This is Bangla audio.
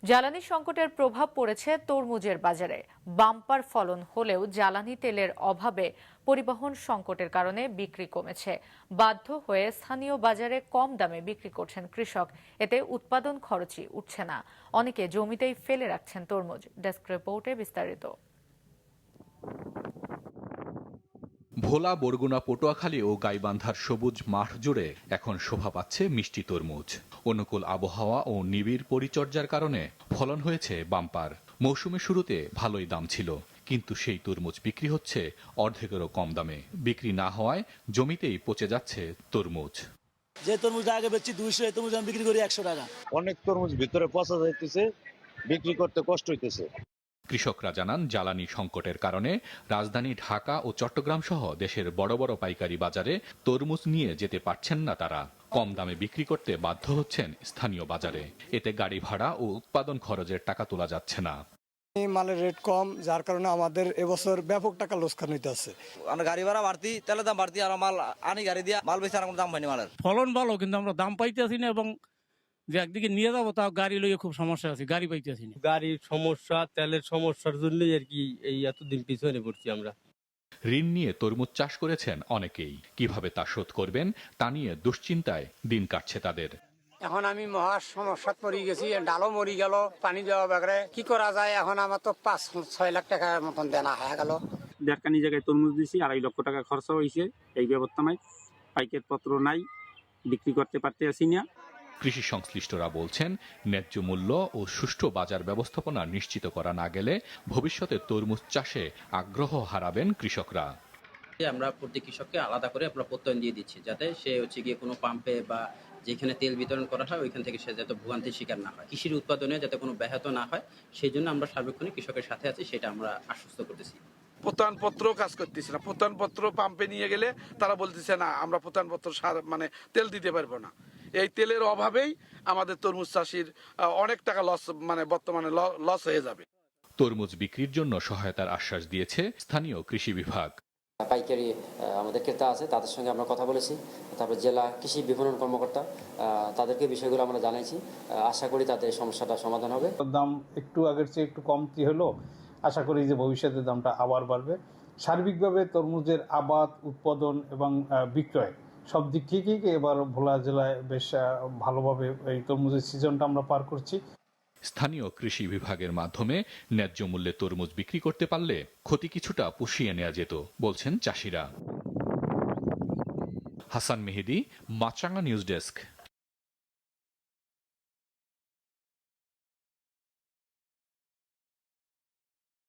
জ্বালানি সংকটের প্রভাব পড়েছে তরমুজের বাজারে। বাম্পার ফলন হলেও জ্বালানি তেলের অভাবে পরিবহন সংকটের কারণে বিক্রি কমেছে। বাধ্য হয়ে স্থানীয় বাজারে কম দামে বিক্রি করছেন কৃষক। এতে উৎপাদন খরচই উঠছে না। অনেকে জমিতেই ফেলে রাখছেন তরমুজ। ডেস্ক রিপোর্টে বিস্তারিত। ভোলা, বরগুনা, পটুয়াখালী ও গাইবান্ধার সবুজ মাঠ জুড়ে এখন শোভা পাচ্ছে মিষ্টি তরমুজ। অনুকূল আবহাওয়া ও নিবিড় পরিচর্যার কারণে ফলন হয়েছে বাম্পার। মৌসুমের শুরুতে ভালোই দাম ছিল, কিন্তু সেই তরমুজ বিক্রি হচ্ছে অর্ধেকেরও কম দামে। বিক্রি না হওয়ায় জমিতেই পচে যাচ্ছে তরমুজ। যে তরমুজটা আগে বেচছি 200, এই তরমুজ আমি বিক্রি করি 100 টাকা। অনেক তরমুজ ভিতরে পচা যাইতেছে, বিক্রি করতে কষ্ট হইতেছে। কৃষকরা জানান, জ্বালানি সংকটের কারণে রাজধানী ঢাকা ও চট্টগ্রাম সহ দেশের বড় বড় পাইকারি বাজারে তরমুজ নিয়ে যেতে পারছেন না তারা। কম দামে বিক্রি করতে বাধ্য হচ্ছেন স্থানীয় বাজারে। এতে গাড়ি ভাড়া ও উৎপাদন খরচের টাকা তোলা যাচ্ছে না। মালের রেট কম, যার কারণে আমাদের এবছর ব্যাপক টাকা লোকসান হইতেছে। আমরা গাড়ি ভাড়া বাড়তি, তেলের দাম বাড়তি, আর মাল আনি গাড়ি দিয়ে মাল বেশি, আর কোনো দাম হয়নি মালের। ফলন ভালো, কিন্তু আমরা দাম পাইতেছি না, এবং যে একদিকে নিয়ে যাবো তাও গাড়ি লইয়ে খুব সমস্যা আছে, গাড়ি পাইতেছি না। গাড়ির সমস্যা, তেলের সমস্যার জন্যই আর কি এই এতদিন পিছনে পড়ছি আমরা। ঋণ নিয়ে তরমুজ চাষ করেছেন অনেকেই। কিভাবে তা শোধ করবেন তা নিয়ে দুশ্চিন্তায় দিন কাটছে তাদের। এখন আমি মহা সমস্যা মরি গেছি, ডালও মরি গেল পানি দেওয়া ব্যাপারে। কি করা যায় এখন? আমার তো 5-6 লাখ টাকার মতন দেনা হয়ে গেল। দেড়খানি জায়গায় তরমুজ দিছি, 2.5 লক্ষ টাকা খরচা হয়েছে। এই ব্যবস্থায় পাইকার পত্র নাই, বিক্রি করতে পারতেছি না। কৃষি সংশ্লিষ্টরা বলছেন, ন্যায্য মূল্য ও সুষ্ঠু বাজার ব্যবস্থাপনা নিশ্চিত করা না গেলে ভবিষ্যতে তরমুজ চাষে আগ্রহ হারাবেন কৃষকরা। আমরা প্রতি কৃষককে আলাদা করে আমরা প্রত্যয়ন দিয়ে দিচ্ছি, যাতে সে গিয়ে কোনো পাম্পে বা যেখানে তেল বিতরণ করা হয় ওইখান থেকে সে যাতে ভোগান্তির শিকার না হয়, কৃষির উৎপাদনে যাতে কোনো ব্যাহত না হয়, সেই জন্য আমরা সার্বক্ষণিক কৃষকের সাথে আছি, সেটা আমরা আশ্বস্ত করতেছি। প্রত্যয়নপত্র কাজ করতেছি না। প্রত্যয়নপত্র পাম্পে নিয়ে গেলে তারা বলতেছে না, আমরা প্রত্যয়নপত্র তেল দিতে পারবো না। এই তেলের অভাবেই আমাদের তরমুজ চাষির অনেক টাকা লস, বর্তমানে লস হয়ে যাবে। তরমুজ বিক্রির জন্য সহায়তার আশ্বাস দিয়েছে স্থানীয় কৃষি বিভাগ। পাইকারি আমাদের ক্রেতা আছে, তাদের সঙ্গে আমরা কথা বলেছি। তারপর জেলা কৃষি বিপণন কর্মকর্তা, তাদেরকে বিষয়গুলো আমরা জানাইছি। আশা করি তাদের সমস্যাটা সমাধান হবে। দাম একটু আগের চেয়ে একটু কমতি হলো, আশা করি যে ভবিষ্যতে দামটা আবার বাড়বে। সার্বিকভাবে তরমুজের আবাদ, উৎপাদন এবং বিক্রয় সব দিক থেকেই এবার ভোলা জেলায় বেশ ভালোভাবে এই তরমুজের সিজনটা আমরা পার করছি। স্থানীয় কৃষি বিভাগের মাধ্যমে ন্যায্য মূল্যে তরমুজ বিক্রি করতে পারলে ক্ষতি কিছুটা পুষিয়ে নেওয়া যেত, বলছেন চাষিরা। হাসান মেহেদী, মাছরাঙা নিউজ ডেস্ক।